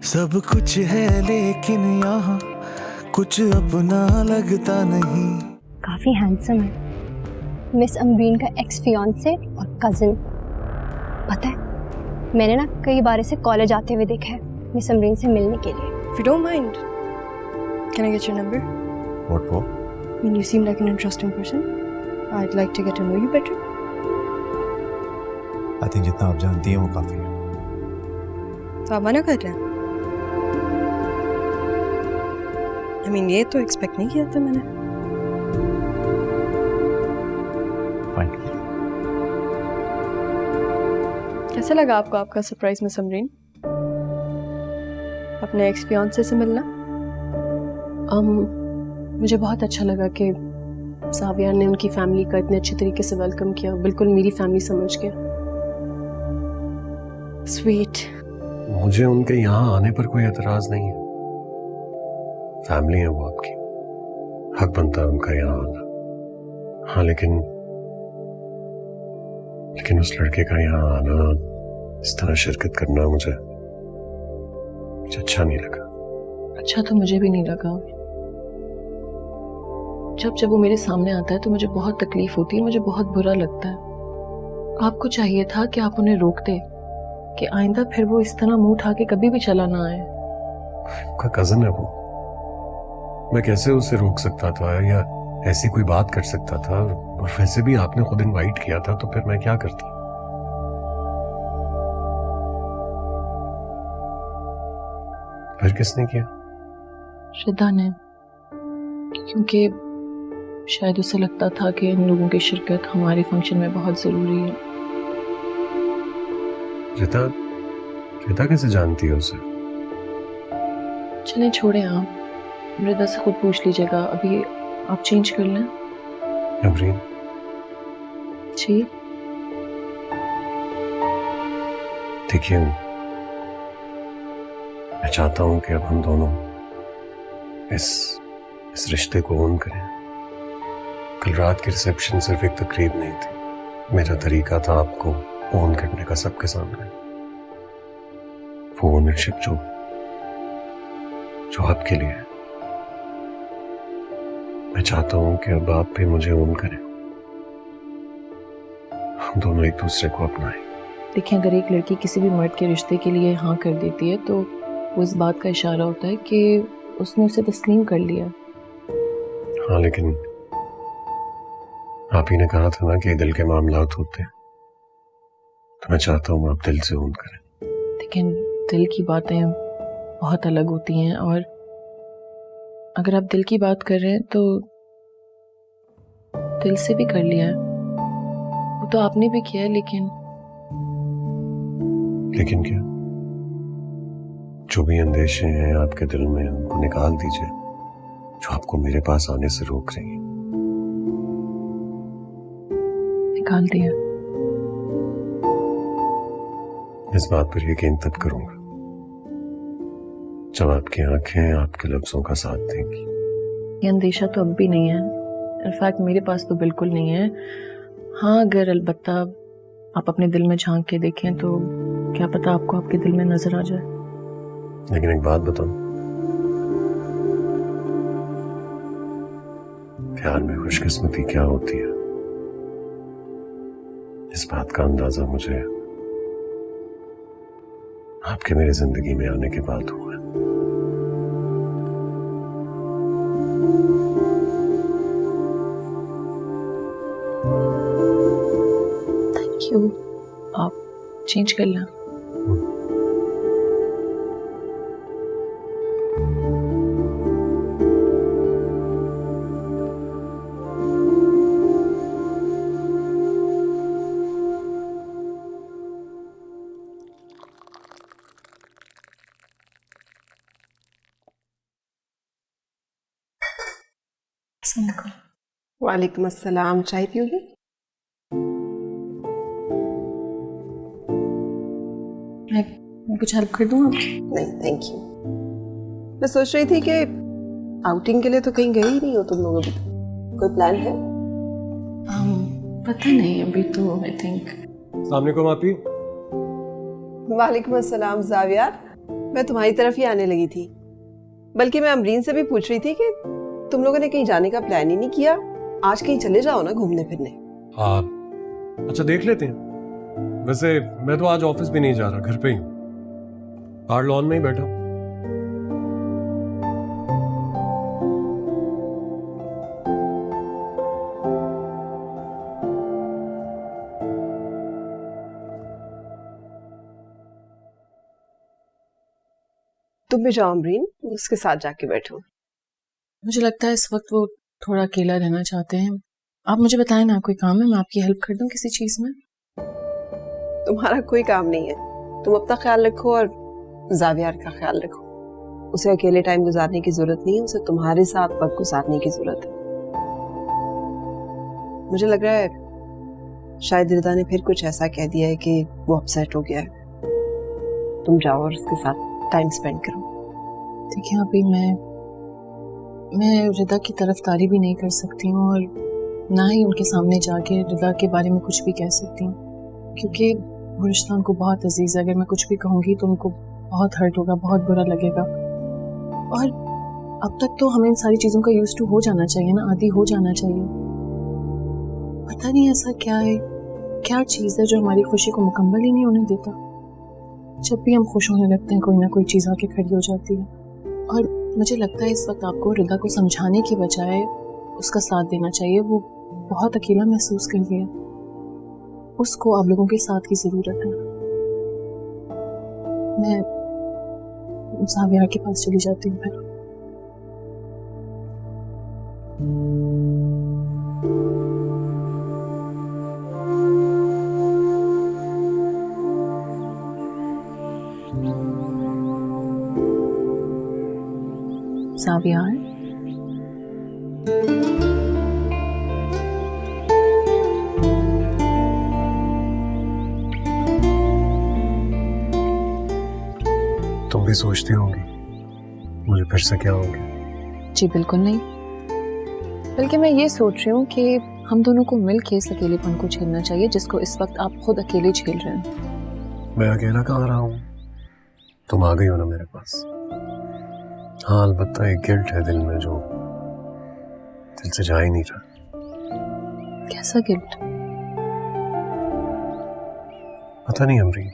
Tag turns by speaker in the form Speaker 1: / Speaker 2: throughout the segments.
Speaker 1: सब कुछ है लेकिन यहाँ कुछ अपना लगता नहीं।
Speaker 2: काफी हैंडसम है। मिस अम्बरीन का एक्स फियांसे और कजिन। पता है, मैंने ना कई बार इसे कॉलेज आते हुए देखा है मिस अम्बरीन से मिलने के लिए।
Speaker 3: If you don't mind, can I get your number?
Speaker 4: What for?
Speaker 3: I mean, you seem like an interesting person. I'd like to get to know you better.
Speaker 4: I think जितना आप जानती हैं वो काफी है।
Speaker 3: तो आप मना कर रहे हैं? I mean, ये तो एक्सपेक्ट नहीं किया था मैंने।
Speaker 4: Fine.
Speaker 3: कैसा लगा आपको आपका सरप्राइज मिस अम्बरीन? अपने एक्स फियांसे से मिलना? मुझे बहुत अच्छा लगा कि ज़ाविया ने उनकी फैमिली का इतने अच्छे तरीके से वेलकम किया, बिल्कुल मेरी फैमिली समझ के। स्वीट।
Speaker 5: मुझे उनके यहाँ आने पर कोई एतराज नहीं है। फैमिली है वो आपकी, हक बनता है उनका यहाँ आना। हाँ, लेकिन उस लड़के का यहाँ आना, इस तरह शिरकत करना मुझे अच्छा नहीं लगा।
Speaker 6: अच्छा तो मुझे भी नहीं लगा। जब वो मेरे सामने आता है तो मुझे बहुत तकलीफ होती है, मुझे बहुत बुरा लगता है। आपको चाहिए था कि आप उन्हें रोकते कि आइंदा फिर वो इस तरह मुंह उठा के कभी भी चला ना आए।
Speaker 5: आपका कजन है वो, मैं कैसे उसे रोक सकता था या ऐसी कोई बात कर सकता था? और वैसे भी आपने खुद इनवाइट किया था, तो फिर मैं क्या करता? फिर किसने किया?
Speaker 6: श्रद्धा ने, क्योंकि शायद उसे लगता था कि इन लोगों की शिरकत हमारे फंक्शन में बहुत जरूरी है।
Speaker 5: रिता कैसे जानती है उसे?
Speaker 6: चलें छोड़ें, आप मृदा से खुद पूछ लीजिएगा। अभी आप चेंज कर लें।
Speaker 5: अम्बरीन
Speaker 6: जी
Speaker 5: देखिए, मैं चाहता हूं कि अब हम दोनों इस रिश्ते को ओन करें। कल रात की रिसेप्शन सिर्फ एक तकरीब नहीं थी, मेरा तरीका था आपको ओन करने का सबके सामने। वो ओनरशिप जो आपके लिए है, मैं चाहता हूं कि अब आप भी मुझे ओन करें। हम दोनों एक दूसरे को अपनाएं।
Speaker 6: देखिए, अगर एक लड़की किसी भी मर्द के रिश्ते के लिए हाँ कर देती है तो वो इस बात का इशारा होता है कि उसने उसे तस्लीम कर लिया।
Speaker 5: हाँ, लेकिन आप ही ने कहा था ना कि दिल के मामलात होते हैं, तो मैं चाहता हूँ आप दिल से ओन करें।
Speaker 6: लेकिन दिल की बातें बहुत अलग होती हैं, और अगर आप दिल की बात कर रहे हैं तो दिल से भी कर लिया है। वो तो आपने भी किया है, लेकिन
Speaker 5: क्या? जो भी अंदेशे हैं आपके दिल में, उनको निकाल दीजिए, जो आपको मेरे पास आने से रोक रही हैं।
Speaker 6: निकाल दिया।
Speaker 5: इस बात पर यकीन तब करूंगा जब आपकी आंखें आपके लफ्जों का साथ देंगी।
Speaker 6: ये अंदेशा तो अब भी नहीं है, इनफैक्ट मेरे पास तो बिल्कुल नहीं है। हाँ, अगर अलबत्ता आप अपने दिल में झांक के देखें तो क्या पता आपको आपके दिल में नजर आ जाए।
Speaker 5: लेकिन एक बात बताऊं, प्यार में खुशकिस्मती क्या होती है, इस बात का अंदाजा मुझे आपके मेरे जिंदगी में आने के बाद हुआ है।
Speaker 6: Thank you. आप चेंज कर लें।
Speaker 7: वालेकुम अस्सलाम। चाय पियोगी?
Speaker 6: मैं कुछ हेल्प कर दूँ?
Speaker 7: नहीं थैंक यू। मैं सोच रही थी कि आउटिंग के लिए तो कहीं गए ही नहीं हो तुम लोग अभी तक। कोई प्लान है?
Speaker 6: पता नहीं, अभी तो आई थिंक।
Speaker 5: अस्सलाम वालेकुम आपी।
Speaker 7: वालेकुम अस्सलाम ज़ाविया। मैं तुम्हारी तरफ ही आने लगी थी, बल्कि मैं अमरीन से भी पूछ रही थी कि तुम लोगों ने कहीं जाने का प्लान ही नहीं किया। आज कहीं चले जाओ ना घूमने फिरने।
Speaker 5: अच्छा देख लेते हैं। वैसे मैं तो आज ऑफिस भी नहीं जा रहा, घर पे ही हूँ, बाहर लॉन में ही बैठा हूँ।
Speaker 7: तुम भी जाओ अमरीन, उसके साथ जाके बैठो।
Speaker 6: मुझे लगता है इस वक्त वो थोड़ा अकेला रहना चाहते हैं। आप मुझे बताएं ना, कोई काम है, मैं आपकी हेल्प कर दूं किसी चीज में?
Speaker 7: तुम्हारा कोई काम नहीं है, तुम अपना ख्याल रखो और जावियार का ख्याल रखो। उसे अकेले टाइम गुजारने की जरूरत नहीं है, उसे तुम्हारे साथ वक्त गुजारने की जरूरत है। मुझे लग रहा है शायद रिदा ने फिर कुछ ऐसा कह दिया है कि वो अपसेट हो गया है। तुम जाओ और उसके साथ टाइम स्पेंड करो।
Speaker 6: देखिए अभी मैं रिदा की तरफदारी भी नहीं कर सकती हूँ और ना ही उनके सामने जाके रिदा के बारे में कुछ भी कह सकती हूँ, क्योंकि वो रिश्ता उनको बहुत अजीज है। अगर मैं कुछ भी कहूँगी तो उनको बहुत हर्ट होगा, बहुत बुरा लगेगा। और अब तक तो हमें इन सारी चीज़ों का यूज टू हो जाना चाहिए ना, आदी हो जाना चाहिए। पता नहीं ऐसा क्या है, क्या चीज़ है जो हमारी खुशी को मुकम्मल ही नहीं होने देता। जब भी हम खुश होने लगते हैं कोई ना कोई चीज़ आके खड़ी हो जाती है। और मुझे लगता है इस वक्त आपको रिदा को समझाने की बजाय उसका साथ देना चाहिए। वो बहुत अकेला महसूस कर रही है, उसको आप लोगों के साथ की ज़रूरत है। मैं जावियार के पास चली जाती हूँ फिर। जावियार,
Speaker 5: तुम भी सोचती होंगी मुझे फिर से क्या होंगे?
Speaker 6: जी बिल्कुल नहीं, बल्कि मैं ये सोच रही हूँ कि हम दोनों को मिल के इस अकेलेपन को झेलना चाहिए जिसको इस वक्त आप खुद अकेले झेल रहे हैं।
Speaker 5: मैं अकेला कहाँ रहा हूँ, तुम आ गई हो ना मेरे पास। हाँ अलबत्ता एक गिल्ट है दिल में जो दिल से जा ही नहीं रहा।
Speaker 6: कैसा गिल्ट?
Speaker 5: पता नहीं अमरीन,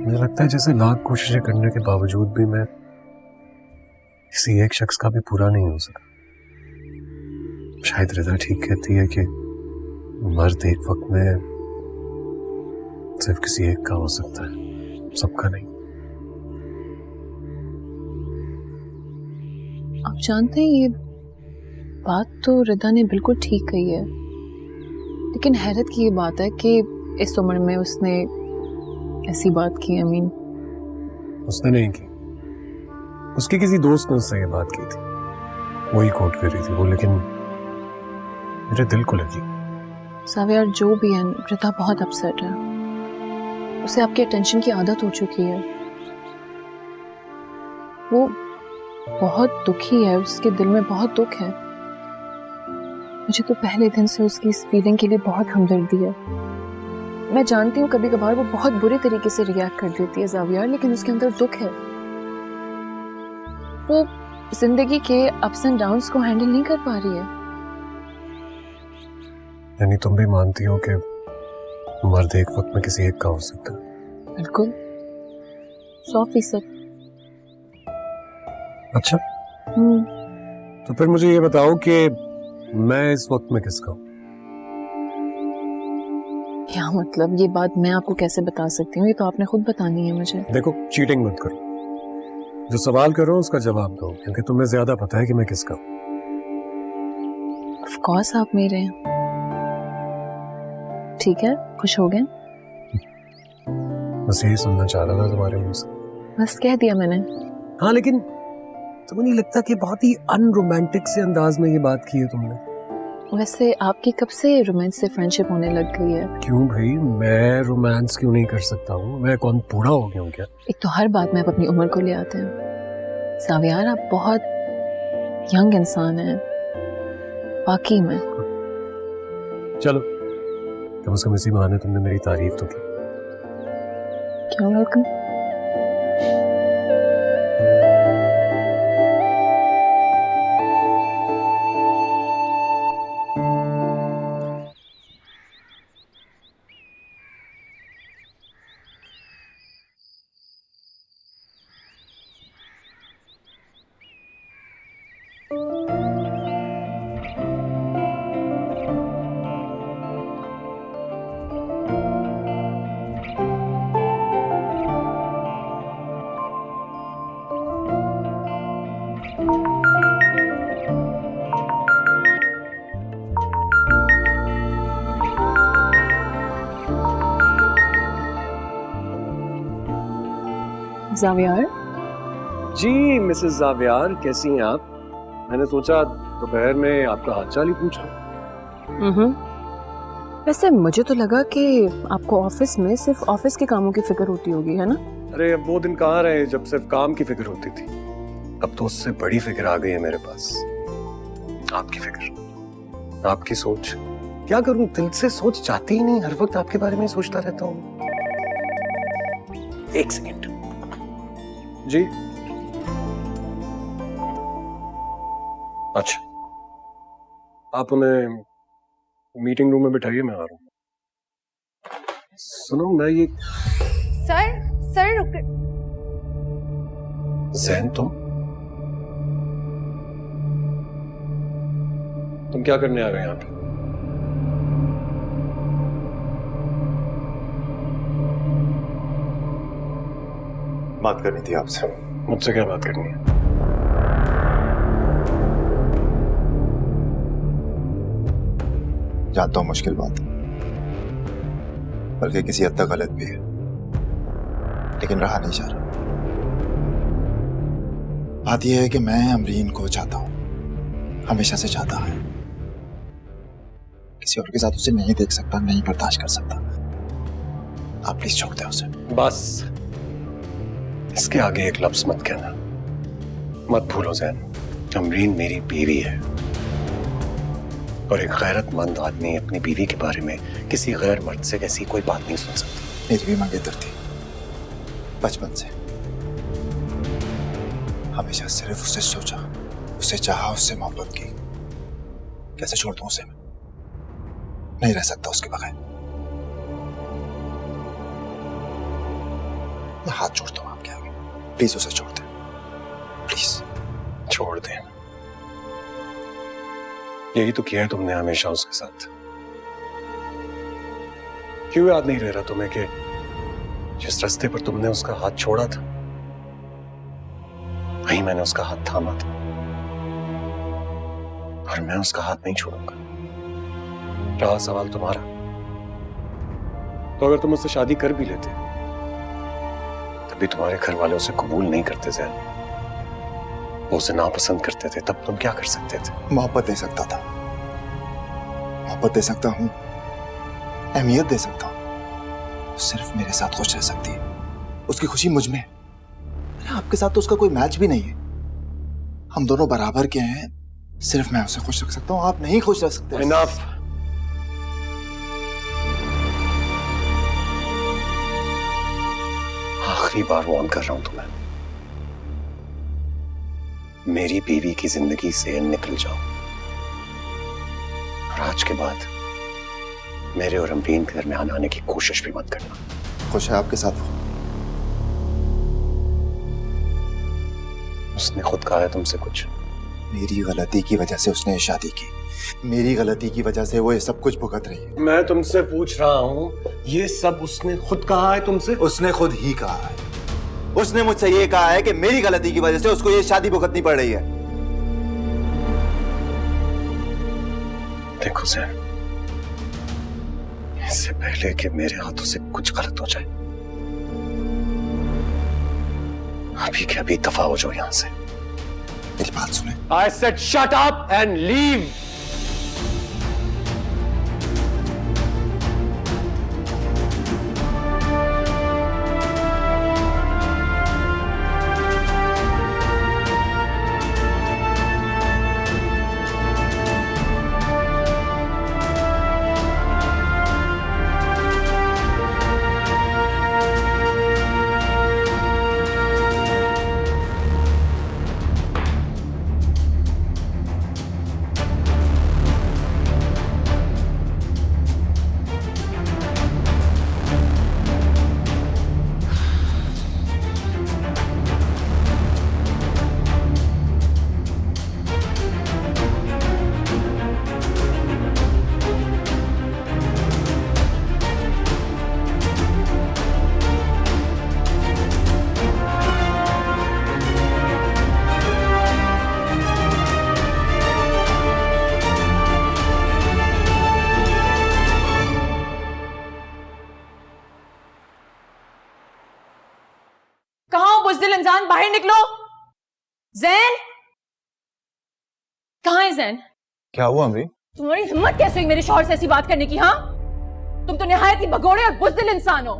Speaker 5: मुझे लगता है जैसे लाख कोशिशें करने के बावजूद भी मैं किसी एक शख्स का भी पूरा नहीं हो सका। शायद रिदा ठीक कहती है कि मर्द एक वक्त में सिर्फ किसी एक का हो सकता है, सबका नहीं।
Speaker 6: आप जानते हैं ये बात तो रिदा ने बिल्कुल ठीक कही है, लेकिन हैरत की ये बात है कि इस उम्र में उसने ऐसी बात की। अमीन,
Speaker 5: उसने नहीं की, उसके किसी दोस्त ने उससे ये बात की थी, वही कोट कर रही थी वो, लेकिन मेरे दिल को लगी।
Speaker 6: जावियार जो भी है, रिदा बहुत अपसेट है। उसे आपके अटेंशन की आदत हो चुकी है। वो बहुत दुखी है, उसके दिल में बहुत दुख है। मुझे तो पहले दिन से उसकी इस फीलिंग के लिए बहुत हमदर्दी है। मैं जानती हूँ कभी कभार वो बहुत बुरे तरीके से रिएक्ट कर देती है जावियार, लेकिन उसके अंदर दुख है। वो जिंदगी के अप्स एंड डाउन्स को हैंडल नहीं कर पा रही है।
Speaker 5: यानी तुम भी मानती हो कि मर्द एक वक्त में किसी एक का हो सकता है?
Speaker 6: बिल्कुल, 100%।
Speaker 5: अच्छा, तो फिर मुझे ये बताओ कि मैं इस वक्त में किसका हूँ?
Speaker 6: क्या मतलब? ये बात मैं आपको कैसे बता सकती हूँ, ये तो आपने खुद बतानी है मुझे।
Speaker 5: देखो चीटिंग मत करो, जो सवाल करो उसका जवाब दो, क्योंकि तुम्हें ज्यादा पता है कि मैं किसका हूँ।
Speaker 6: ऑफ कोर्स आप मेरे हैं। ठीक है, खुश हो गए?
Speaker 5: बस यही सुनना चाह रहा था तुम्हारे मुंह से।
Speaker 6: बस कह दिया मैंने।
Speaker 5: हाँ, लेकिन तुम्हें नहीं लगता कि बहुत ही अनरोमांटिक से अंदाज में ये बात की है तुमने?
Speaker 6: वैसे आपकी कब से रोमांस से फ्रेंडशिप होने लग गई है?
Speaker 5: क्यों भाई, मैं रोमांस क्यों नहीं कर सकता हूँ? मैं कौन बूढ़ा हो गया हूँ क्या?
Speaker 6: एक तो हर बात में आप अपनी उम्र को ले आते हैं। जावियार, आप बहुत यंग इंसान हैं वाकई में।
Speaker 5: चलो, कम से कम इसी बहाने तुमने मेरी तारीफ तो की।
Speaker 6: क्यों वेलकम?
Speaker 3: जावियार।
Speaker 5: जी मिसेस जावियार, कैसी हैं आप? मैंने सोचा दोपहर में आपका हालचाल ही पूछ लूं।
Speaker 3: वैसे मुझे तो लगा कि आपको ऑफिस में सिर्फ ऑफिस के कामों की फिक्र होती होगी, है ना?
Speaker 5: अरे अब वो दिन कहाँ रहे जब सिर्फ काम की फिक्र होती थी। अब तो उससे बड़ी फिक्र आ गई है मेरे पास। आपकी फिक्र, आपकी सोच। क्या करूं, दिल से सोच जाती ही नहीं, हर वक्त आपके बारे में सोचता रहता हूं। एक सेकंड जी। अच्छा, आप उन्हें मीटिंग रूम में बिठाइए, मैं आ रहा हूं। सुनो, मैं ये
Speaker 2: सर रुक।
Speaker 5: जैन, तुम क्या करने आ गए यहाँ पे?
Speaker 4: बात करनी थी आपसे।
Speaker 5: मुझसे क्या बात करनी है?
Speaker 4: जानता हूं मुश्किल बात है, बल्कि किसी हद तक गलत भी है, लेकिन रहा नहीं जा रहा। बात यह है कि मैं अमरीन को चाहता हूं, हमेशा से चाहता है। किसी और के साथ उसे नहीं देख सकता, नहीं बर्दाश्त कर सकता। आप प्लीज छोड़ दें उसे।
Speaker 5: बस इसके आगे एक लफ्ज मत कहना। मत भूलो जैन, अमरीन मेरी बीवी है, और एक गैरतमंद आदमी अपनी बीवी के बारे में किसी गैर मर्द से ऐसी कोई बात नहीं सुन सकता।
Speaker 4: मेरी भी मंगेतर थी बचपन से। हमेशा सिर्फ उसे सोचा, उसे चाहा, उससे मोहब्बत की। कैसे छोड़ दूं उसे? मैं नहीं रह सकता उसके बगैर। मैं हाथ जोड़ता हूं आपके आगे, प्लीज उसे छोड़ दें, प्लीज
Speaker 5: छोड़ दें? यही तो किया है तुमने हमेशा उसके साथ। क्यों याद नहीं रह रहा तुम्हें कि जिस रास्ते पर तुमने उसका हाथ छोड़ा था, वहीं मैंने उसका हाथ थामा था, और मैं उसका हाथ नहीं छोड़ूंगा। रहा सवाल तुम्हारा, तो अगर तुम उससे शादी कर भी लेते तभी तुम्हारे घर वाले उसे कबूल नहीं करते जैन। वो उसे नापसंद करते थे, तब तुम क्या कर सकते थे?
Speaker 4: मोहब्बत दे सकता था, मोहब्बत दे सकता हूं, अहमियत दे सकता हूं। सिर्फ मेरे साथ खुश रह सकती है, उसकी खुशी मुझ में है। अरे आपके साथ तो उसका कोई मैच भी नहीं है। हम दोनों बराबर के हैं, सिर्फ मैं उसे खुश रख सकता हूं, आप नहीं खुश रख सकते।
Speaker 5: इनफ। आखिरी बार वार्न कर रहा हूं तुम्हें, मेरी बीवी की जिंदगी से निकल जाओ, और आज के बाद मेरे और अमरीन के दरमियान आने की कोशिश भी मत करना।
Speaker 4: खुश है आपके साथ वो?
Speaker 5: उसने खुद कहा है तुमसे कुछ?
Speaker 4: मेरी गलती की वजह से उसने शादी की, मेरी गलती की वजह से वो ये सब कुछ भुगत रही है।
Speaker 5: मैं तुमसे पूछ रहा हूं, ये सब उसने खुद कहा है तुमसे?
Speaker 4: उसने खुद ही कहा है। उसने मुझसे ये कहा है कि मेरी गलती की वजह से उसको ये शादी भुगतनी पड़ रही है।
Speaker 5: देखो सर, इससे पहले कि मेरे हाथों से कुछ गलत हो जाए, अभी के अभी दफा हो जाओ यहां से।
Speaker 4: मेरी बात सुने।
Speaker 5: I said shut up and leave.
Speaker 8: बुज़दिल इंसान, बाहर निकलो। जैन, कहाँ है जैन?
Speaker 4: क्या हुआ अमरीन?
Speaker 8: तुम्हारी हिम्मत कैसे हुई मेरे शौहर से ऐसी बात करने की? हाँ, तुम तो निहायत ही भगोड़े और बुज़दिल इंसान हो,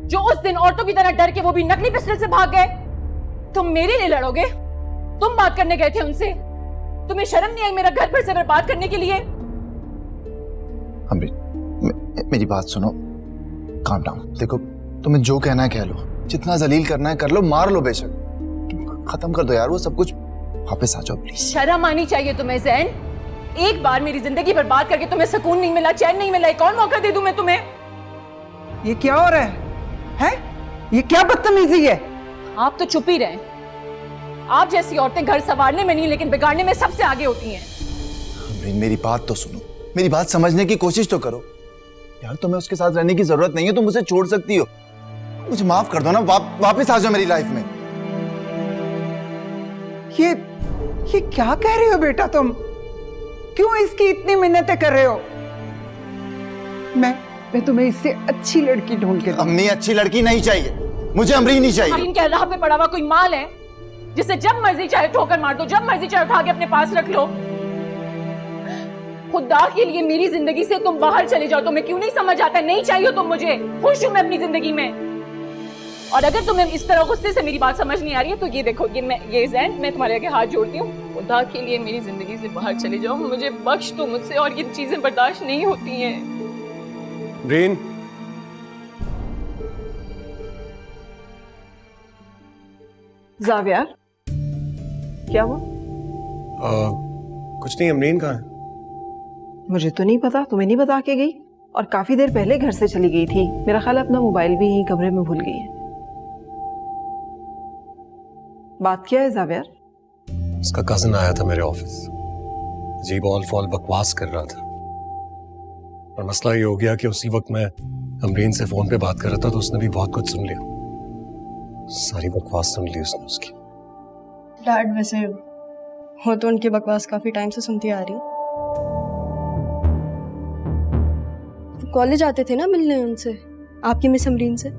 Speaker 8: जो उस दिन औरतों की तरह डर के वो भी नकली पिस्टल से भाग गए। तुम मेरे लिए लड़ोगे? तुम बात करने गए थे उनसे, तुम्हें शर्म नहीं आई मेरा घर पर से बर्बाद करने के लिए?
Speaker 4: अमरीन, मेरी बात सुनो, काम डाउन। देखो, तुम्हें जो कहना है कह लो, जितना जलील करना है कर लो, मार लो बेशक, खत्म कर दो यार वो सब कुछ, वापस आ जाओ प्लीज।
Speaker 8: शर्म आनी चाहिए तुम्हें जैन। एक बार मेरी जिंदगी बर्बाद करके तुम्हें सुकून नहीं मिला, चैन नहीं मिला, एक और मौका दे दूं मैं तुम्हें?
Speaker 9: ये क्या हो रहा है? ये क्या बदतमीजी है?
Speaker 8: आप तो चुप ही रहे। आप जैसी औरतें घर संवारने में नहीं लेकिन बिगाड़ने में सबसे आगे होती हैं।
Speaker 4: अमरीन, मेरी बात तो सुनो, मेरी बात समझने की कोशिश तो करो यार। तुम्हें उसके साथ रहने की जरूरत नहीं है, तुम उसे छोड़ सकती हो। मुझे माफ कर दो ना, वापस आ जाओ मेरी लाइफ में।
Speaker 9: ये क्या कह रहे हो बेटा तुम? क्यों इसकी इतनी मिन्नतें कर रहे हो? मैं तुम्हें इससे अच्छी लड़की ढूंढ के दूंगा।
Speaker 4: अम्मी, अच्छी लड़की नहीं चाहिए मुझे, अमरीन नहीं चाहिए।
Speaker 8: अमरीन क्या राह पे पड़ा हुआ कोई माल है जिसे जब मर्जी चाहे ठोकर मार दो, जब मर्जी चाहे उठा के अपने पास रख लो? खुदा के लिए मेरी जिंदगी से तुम बाहर चले जाओ। तुम्हें क्यों नहीं समझ आता? नहीं चाहिए तुम मुझे, खुश हूं मैं अपनी जिंदगी में। और अगर तुम्हें इस तरह गुस्से से मेरी बात समझ नहीं आ रही है तो ये देखो, ये जैन, मैं तुम्हारे आगे हाथ जोड़ती हूँ, खुदा के लिए मेरी जिंदगी से बाहर चले जाओ, मुझे बख्श दो मुझसे, और ये चीजें बर्दाश्त नहीं होती हैं।
Speaker 5: ब्रेन,
Speaker 7: जावियार, क्या हुआ?
Speaker 5: कुछ नहीं। अमरीन कहाँ है?
Speaker 7: मुझे तो नहीं पता, तुम्हें नहीं बता के गई, और काफी देर पहले घर से चली गई थी। मेरा ख्याल है अपना मोबाइल भी यहीं कमरे में भूल गई है। बात क्या है जावियार?
Speaker 5: उसका कजिन आया था मेरे ऑफिस, अजीब ऑल फॉल बकवास कर रहा था, और मसला ये हो गया कि उसी वक्त मैं अमरीन से फोन पे बात कर रहा था तो उसने भी बहुत कुछ सुन लिया। सारी बकवास सुन ली उसने उसकी।
Speaker 2: डैड, वैसे हो तो उनकी बकवास काफी टाइम से सुनती आ रही। कॉलेज आते थे ना मिलने उनसे, आपकी मिस अमरीन से,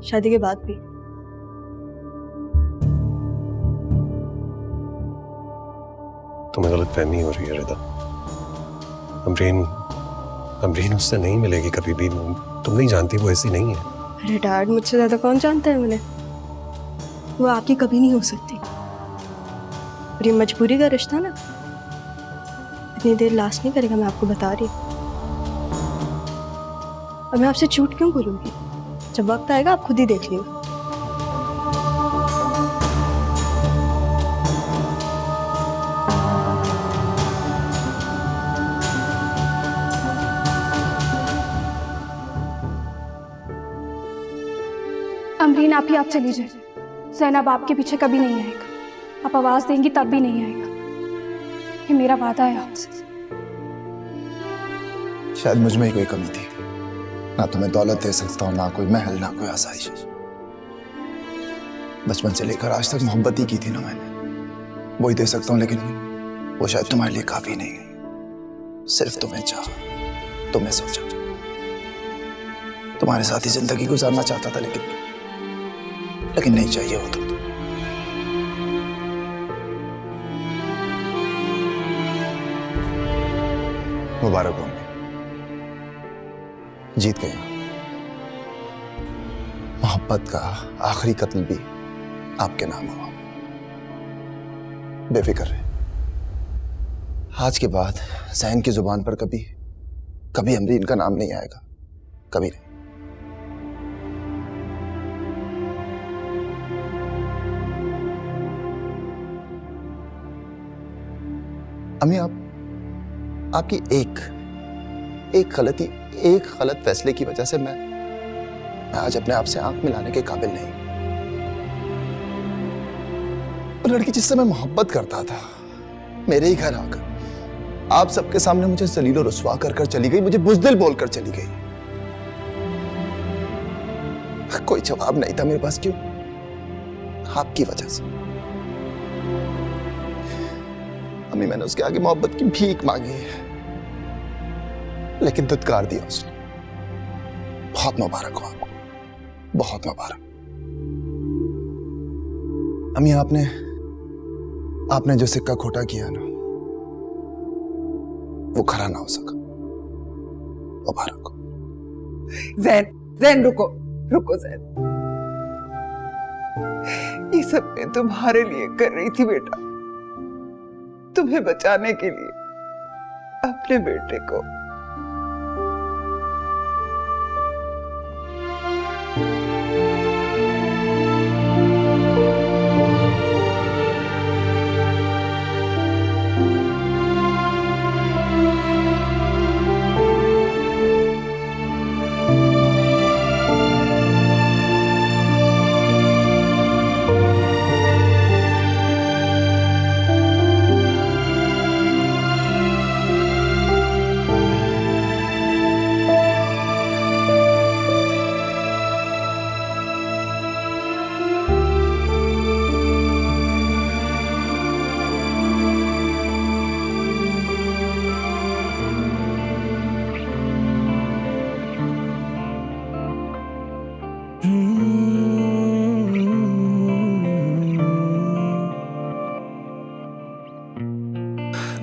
Speaker 2: शादी के बाद भी।
Speaker 5: तुम्हें गलतफहमी हो रही है रिदा। अमरीन उससे नहीं मिलेगी कभी भी। तुम नहीं जानती, वो ऐसी नहीं है।
Speaker 2: अरे डैड, मुझसे ज्यादा कौन जानता है उन्हें? वो आपकी कभी नहीं हो सकती। और ये मजबूरी का रिश्ता ना इतनी देर लास्ट नहीं करेगा, मैं आपको बता रही हूँ। और मैं आपसे झूठ क्यों बोलूंगी? जब वक्त आएगा आप खुद ही देख लियो।
Speaker 10: अमरीन, आप चली जाए। ज़ैनब आपके पीछे कभी नहीं आएगा। आप आवाज देंगी तब भी नहीं आएगा। ये मेरा वादा है आपसे।
Speaker 4: शायद मुझ में ही कोई कमी थी, ना तुम्हें दौलत दे सकता हूँ, ना कोई महल, ना कोई आसाइश। बचपन से लेकर आज तक मोहब्बत ही की थी ना मैंने, वो ही दे सकता हूँ, लेकिन वो शायद तुम्हारे लिए काफी नहीं है। सिर्फ तुम्हें चाहा, तुम्हें सोचा, तुम्हारे साथ ही जिंदगी गुजारना चाहता था, लेकिन नहीं चाहिए हो तुम। मुबारक हो, जीत गए। मोहब्बत का आखिरी कत्ल भी आपके नाम हुआ। बेफिक्र रहे, आज के बाद ज़ैन की जुबान पर कभी अमरीन का नाम नहीं आएगा, कभी नहीं। अम्मी, आपकी एक गलत फैसले की वजह से मैं आज अपने आप से आंख मिलाने के काबिल नहीं। वो लड़की जिससे मैं मोहब्बत करता था, मेरे ही घर आकर आप सबके सामने मुझे जलील और रुस्वा कर चली गई, मुझे बुज़दिल बोलकर चली गई। कोई जवाब नहीं था मेरे पास। क्यों? आपकी वजह से। अम्मी, मैंने उसके आगे मोहब्बत की भीख मांगी है, लेकिन दुत्कार दिया उसने। बहुत मुबारक हो आपको, बहुत मुबारक। अम्मी आपने जो सिक्का खोटा किया ना, वो खरा ना हो सका। मुबारक हो।
Speaker 9: जैन रुको जैन। ये सब मैं तुम्हारे लिए कर रही थी बेटा, तुम्हें बचाने के लिए, अपने बेटे को।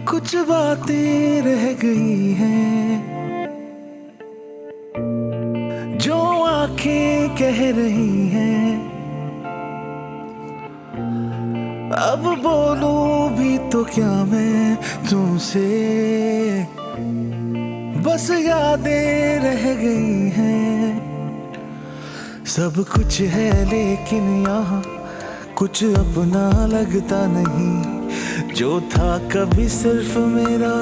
Speaker 1: कुछ बातें रह गई हैं जो आंखें कह रही हैं, अब बोलूं भी तो क्या मैं तुमसे, बस यादें रह गई हैं। सब कुछ है लेकिन यहाँ कुछ अपना लगता नहीं, जो था कभी सिर्फ मेरा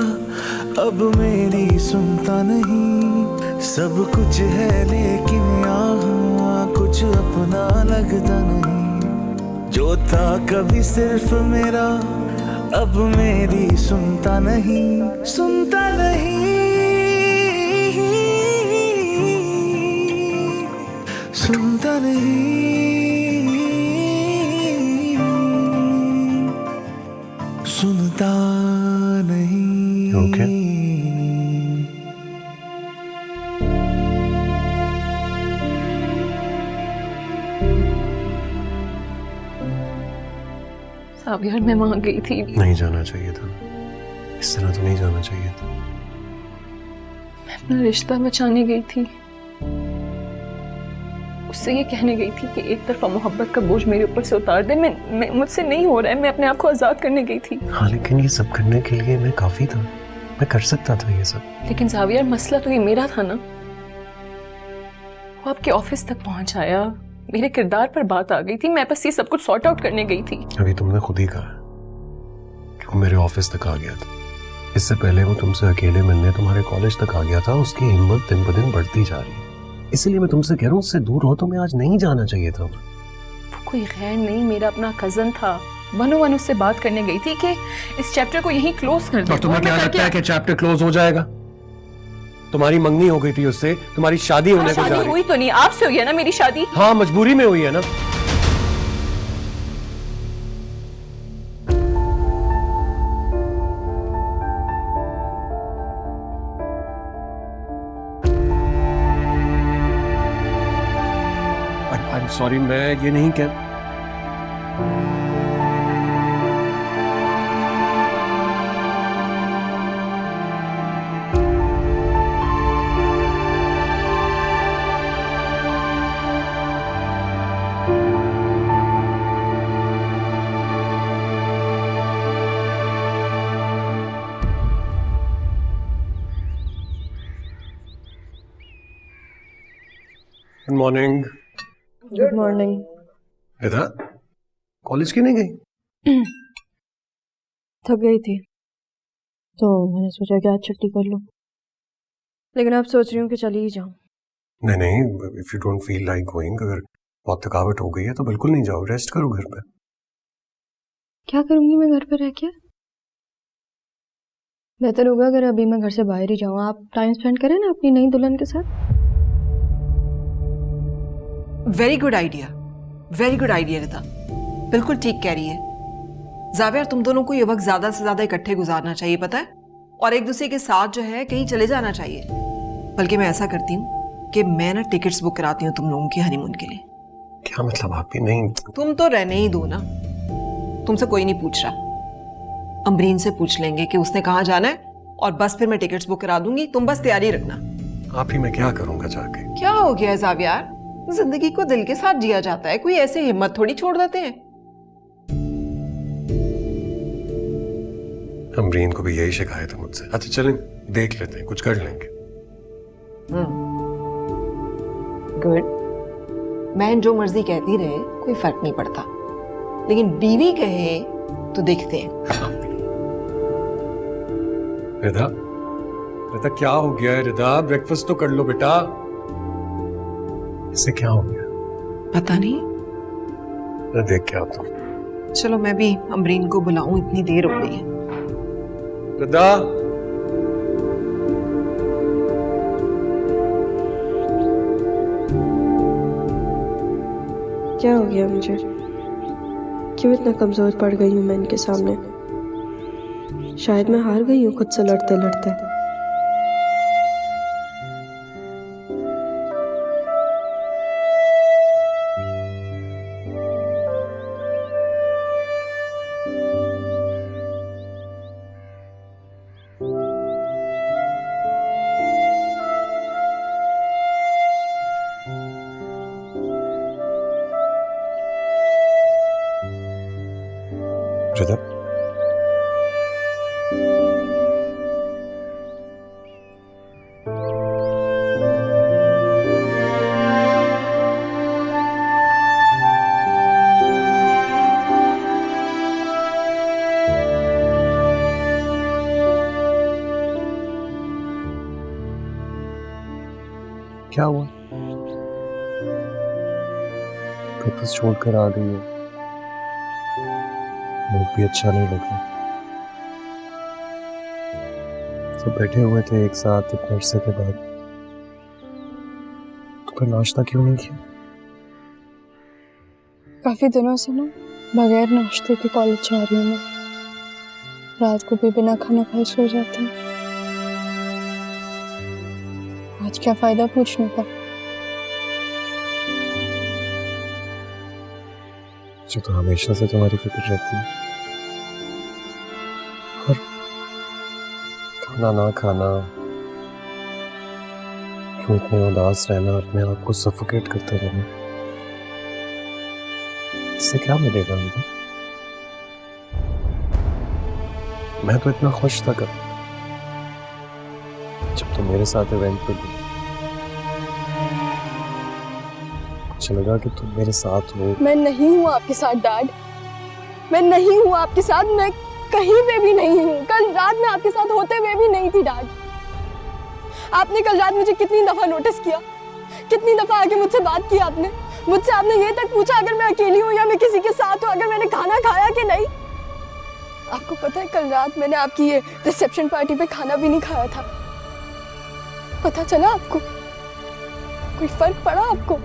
Speaker 1: अब मेरी सुनता नहीं। सब कुछ है लेकिन यहाँ कुछ अपना लगता नहीं, जो था कभी सिर्फ मेरा अब मेरी सुनता नहीं, सुनता नहीं, सुनता नहीं, सुनता नहीं।
Speaker 5: Okay.
Speaker 3: साबियार मैं वहां गई थी।
Speaker 5: नहीं जाना चाहिए था, इस तरह तो नहीं जाना चाहिए था।
Speaker 3: मैं अपना रिश्ता बचाने गई थी, उससे ये कहने गई थी कि एक तरफा मोहब्बत का बोझ मेरे ऊपर से उतार दे। मैं मुझसे नहीं हो रहा है, मैं अपने आप को आजाद करने गई थी।
Speaker 5: हाँ, लेकिन ये सब करने के लिए मैं काफी था, मैं कर सकता था ये सब।
Speaker 3: लेकिन जावियर मसला तो ये मेरा था ना, वो आपके ऑफिस तक पहुंच आया, मेरे किरदार पर बात आ गई थी, मैं बस ये सब कुछ सॉर्ट आउट करने गई थी।
Speaker 5: अभी तुमने खुद ही कहा कि वो मेरे ऑफिस तक आ गया था, इससे पहले वो तुमसे अकेले मिलने तुम्हारे कॉलेज तक आ गया था। उसकी हिम्मत दिन ब दिन बढ़ती जा रही है, इसलिए मैं तुमसे कह रहा हूँ उससे दूर हो। तो मैं आज नहीं जाना चाहिए था।
Speaker 3: वो कोई गैर नहीं, मेरा अपना कजन था। 101 उससे बात करने गई थी कि इस चैप्टर को यहीं क्लोज कर दे।
Speaker 5: और तुम्हें क्या लगता है कि चैप्टर क्लोज हो जाएगा? तुम्हारी मंगनी हो गई थी उससे, तुम्हारी शादी होने को जा रही है।
Speaker 3: हुई तो नहीं, आपसे हुई है ना मेरी शादी।
Speaker 5: हाँ, मजबूरी में हुई है ना। I'm sorry, मैं ये नहीं कह। Good morning.
Speaker 2: Good morning.
Speaker 5: Rida, college क्यों नहीं गई?
Speaker 2: थक गई थी तो मैंने सोचा कि आज छुट्टी कर लूं, लेकिन अब सोच रही हूँ कि चली ही जाऊं।
Speaker 5: नहीं नहीं, if you don't feel like going, अगर बहुत थकावट हो गई है तो बिल्कुल नहीं जाओ, रेस्ट करो घर पे।
Speaker 2: क्या करूंगी मैं घर पे रह के? बेहतर होगा अगर अभी मैं घर से बाहर ही जाऊं। आप टाइम स्पेंड करें ना अपनी नई दुल्हन के साथ।
Speaker 7: Very good idea, very good idea Rita, बिल्कुल ठीक कह रही है। जावियर, तुम दोनों को ये वक्त ज्यादा से ज्यादा इकट्ठे गुजारना चाहिए, पता है, और एक दूसरे के साथ जो है कहीं चले जाना चाहिए। बल्कि मैं ऐसा करती हूँ कि मैं ना टिकट्स बुक कराती हूँ तुम लोगों की हनीमून के लिए।
Speaker 5: क्या मतलब? आप भी नहीं?
Speaker 7: तुम तो रहने ही दो ना, तुमसे कोई नहीं पूछ रहा। अमरीन से पूछ लेंगे कि उसने कहाँ जाना है, और बस फिर मैं टिकट्स बुक करा दूंगी, तुम बस तैयारी रखना।
Speaker 5: आप ही मैं क्या करूंगा जाके?
Speaker 7: क्या हो गया है ज़ावियार, जिंदगी को दिल के साथ जिया जाता है, कोई ऐसे हिम्मत थोड़ी छोड़ देते हैं।
Speaker 5: अमरीन को भी यही शिकायत है मुझसे। अच्छा चलें देख लेते हैं, कुछ कर लेंगे।
Speaker 7: गुड। मैं जो मर्जी कहती रहे कोई फर्क नहीं पड़ता, लेकिन बीवी कहे तो देखते हैं।
Speaker 5: रिदा, रिदा क्या हो गया है? रिदा ब्रेकफास्ट तो कर लो बेटा। इसे क्या हो गया?
Speaker 7: पता नहीं।
Speaker 5: देख के आता हूं।
Speaker 7: चलो मैं भी अमरीन को बुलाऊं, इतनी देर हो गई है।
Speaker 5: रिदा,
Speaker 2: क्या हो गया मुझे? क्यों इतना कमजोर पड़ गई हूँ मैं इनके सामने? शायद मैं हार गई हूँ खुद से लड़ते लड़ते।
Speaker 5: रिदा, क्या हुआ? ब्रेकफास्ट छोड़कर आ गई हो, मूड भी अच्छा नहीं लग रहा। सब बैठे हुए थे एक साथ इतने अरसे के बाद, तो फिर नाश्ता क्यों नहीं किया?
Speaker 10: काफ़ी दिनों से ना बगैर नाश्ते के कॉलेज जा रही हूँ मैं। रात को भी बिना खाना खाए सो जाती हूँ। आज क्या फायदा पूछने का?
Speaker 5: मुझे तो हमेशा से तुम्हारी फिक्र रहती है, और खाना ना खाना, यूं इतने उदास रहना, अपने आप को सफोकेट करते रहना, इससे क्या मिलेगा मुझे? मैं तो इतना खुश था कब जब तुम मेरे साथ इवेंट पे गई। मुझे लगा कि तुम मेरे साथ हो।
Speaker 10: मैं नहीं हूँ आपके साथ डैड, मैं नहीं हूँ आपके साथ, मैं कहीं पे भी नहीं हूँ। कल रात में आपके साथ होते हुए भी नहीं थी डैड। आपने कल रात मुझे कितनी दफा नोटिस किया, कितनी दफा आके मुझसे बात की आपने। मुझसे आपने ये तक पूछा अगर मैं अकेली हूँ या मैं किसी के साथ हूँ, अगर मैंने खाना खाया कि नहीं। आपको पता है कल रात मैंने आपकी ये रिसेप्शन पार्टी पे खाना भी नहीं खाया था। पता चला आपको? कोई फर्क पड़ा आपको?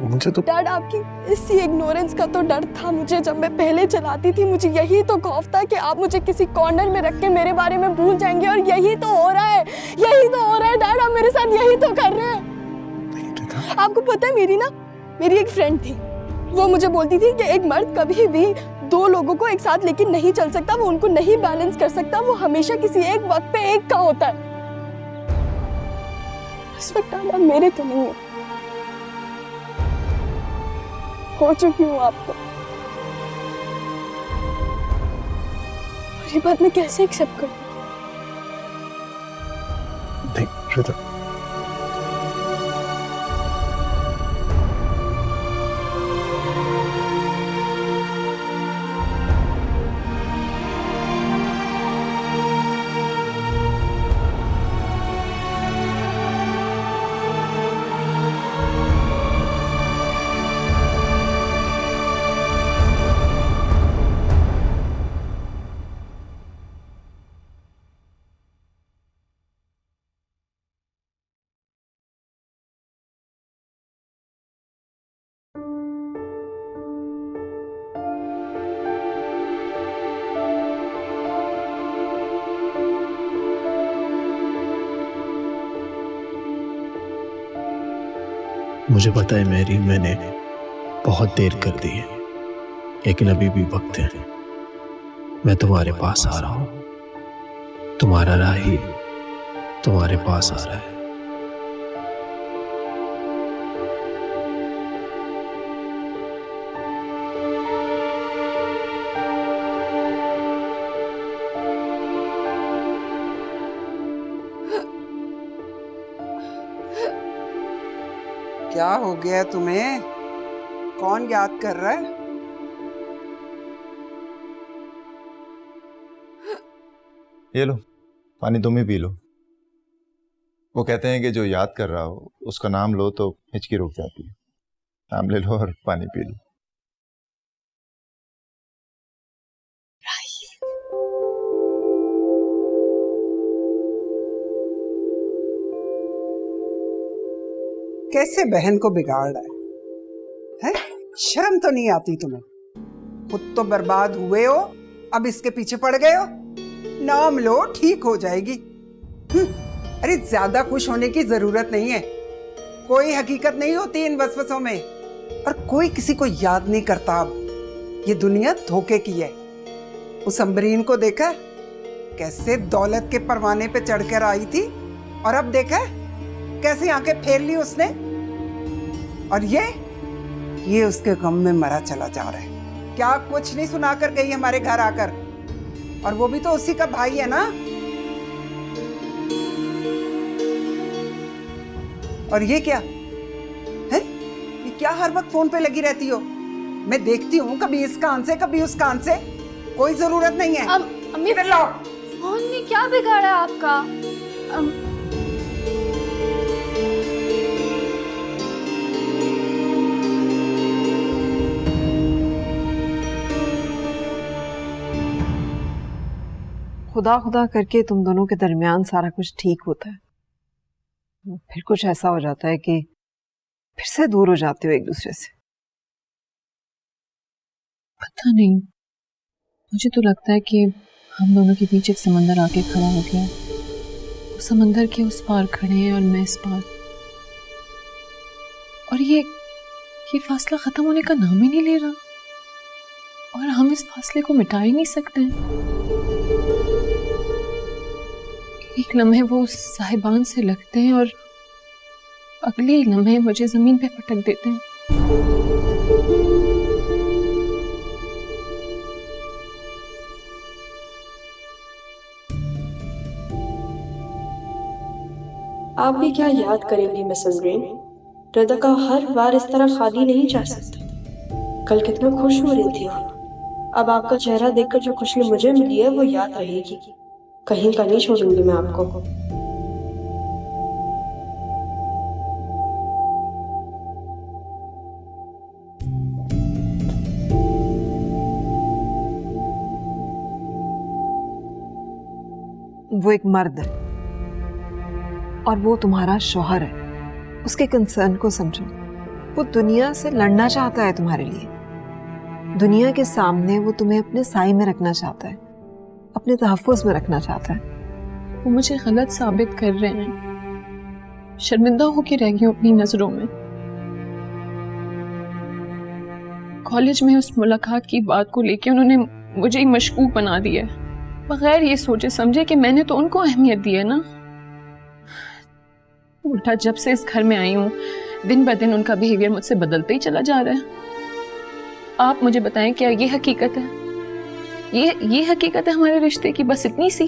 Speaker 5: मुझे तो
Speaker 10: डैड आपकी इसी इग्नोरेंस का तो डर था मुझे। जब मैं पहले चलाती थी मुझे यही तो खौफ था कि आप मुझे किसी कॉर्नर में रख के मेरे बारे में भूल जाएंगे, और यही तो हो रहा है, यही तो हो रहा है डैड। आप मेरे साथ यही तो कर रहे हैं। आपको पता है मेरी एक फ्रेंड थी, वो मुझे बोलती थी कि एक मर्द कभी भी दो लोगों को एक साथ लेके नहीं चल सकता, वो उनको नहीं बैलेंस कर सकता, वो हमेशा किसी एक वक्त पे एक का होता है। इस वक्त आप मेरे तो नहीं हो चुकी हूँ आपको। ये बात मैं कैसे एक्सेप्ट करूँ?
Speaker 5: नहीं रिदा,
Speaker 1: मुझे पता है मैरी, मैंने
Speaker 11: बहुत देर कर दी है, लेकिन अभी भी वक्त है। मैं तुम्हारे पास आ रहा हूं। तुम्हारा राही तुम्हारे पास आ रहा है।
Speaker 9: क्या हो गया तुम्हें? कौन याद कर रहा है?
Speaker 4: ये लो, पानी तुम ही पी लो। वो कहते हैं कि जो याद कर रहा हो उसका नाम लो तो हिचकी रुक जाती है। नाम ले लो और पानी पी लो।
Speaker 9: कैसे बहन को बिगाड़ रहा है? शर्म तो नहीं आती तुम्हें? खुद तो बर्बाद हुए हो, अब इसके पीछे पड़ गए हो। नाम लो, ठीक हो जाएगी। अरे ज्यादा खुश होने की जरूरत नहीं है। कोई हकीकत नहीं होती इन वसवसों में, और कोई किसी को याद नहीं करता। अब ये दुनिया धोखे की है। उस अम्बरीन को देखा कैसे दौलत के परवाने पे चढ़कर आई थी, और अब देखा कैसी आंखें फेर ली उसने। और ये उसके गम में मरा चला जा रहा है। क्या कुछ नहीं सुना कर गई हमारे घर आकर? और वो भी तो उसी का भाई है ना। और ये क्या है? ये क्या हर वक्त फोन पे लगी रहती हो? मैं देखती हूँ कभी इस कान से कभी उस कान से। कोई जरूरत नहीं है।
Speaker 10: अम्मी,
Speaker 9: इधर लाओ।
Speaker 10: फोन में क्या बिगाड़ा है आपका?
Speaker 7: खुदा खुदा करके तुम दोनों के दरमियान सारा कुछ ठीक होता है, फिर कुछ ऐसा हो जाता है कि फिर से दूर हो जाते हो एक दूसरे से।
Speaker 6: पता नहीं, मुझे तो लगता है कि हम दोनों के बीच एक समंदर आके खड़ा हो गया। वो समंदर के उस पार खड़े हैं और मैं इस पार, और ये फासला खत्म होने का नाम ही नहीं ले रहा, और हम इस फासले को मिटा ही नहीं सकते। एक लम्हे वो साहिबान से लगते हैं और अगले ही लम्हे मुझे जमीन पे पटक देते हैं।
Speaker 2: आप भी क्या याद करेंगी मिसेस ग्रीन? रदा का हर बार इस तरह खाली नहीं जा सकता। कल कितना खुश हो रही थी आप। अब आपका चेहरा देखकर जो खुशी मुझे मिली है वो याद रहेगी। कहीं का नहीं छोड़ूंगी मैं आपको।
Speaker 7: वो एक मर्द है और वो तुम्हारा शौहर है। उसके कंसर्न को समझो। वो दुनिया से लड़ना चाहता है तुम्हारे लिए। दुनिया के सामने वो तुम्हें अपने साई में रखना चाहता है, अपने तहफ़्फ़ुज़ में रखना चाहता है।
Speaker 6: वो मुझे गलत साबित कर रहे हैं। शर्मिंदा होके रह गई हूँ अपनी नजरों में। कॉलेज में उस मुलाकात की बात को लेके उन्होंने मुझे ही मशकूक बना दिया, बगैर ये सोचे समझे कि मैंने तो उनको अहमियत दी है ना। उल्टा जब से इस घर में आई हूँ, दिन ब दिन उनका बिहेवियर मुझसे बदलते ही चला जा रहा है। आप मुझे बताएं, क्या ये हकीकत है? ये हकीकत है हमारे रिश्ते की, बस इतनी सी?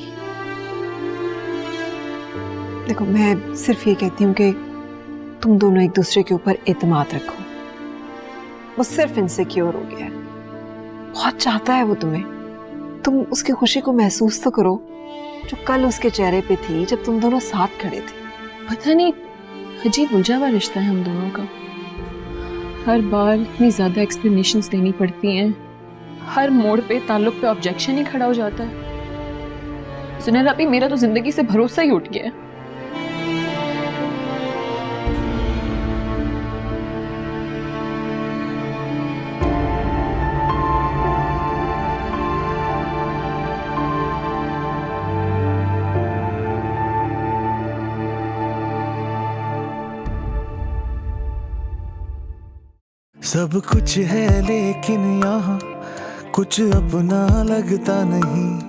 Speaker 7: देखो, मैं सिर्फ ये कहती हूँ कि तुम दोनों एक दूसरे के ऊपर एतमाद रखो। वो सिर्फ इनसिक्योर हो गया है। बहुत चाहता है वो तुम्हें। तुम उसकी खुशी को महसूस तो करो जो कल उसके चेहरे पे थी जब तुम दोनों साथ खड़े थे।
Speaker 6: पता नहीं, अजीब उलझा हुआ रिश्ता है हम दोनों का। हर बार इतनी ज्यादा एक्सप्लेनेशंस देनी पड़ती हैं। हर मोड़ पे ताल्लुक पे ऑब्जेक्शन ही खड़ा हो जाता है। सुनैरा भी, मेरा तो जिंदगी से भरोसा ही उठ गया है।
Speaker 1: सब कुछ है लेकिन यहाँ कुछ अपना लगता नहीं।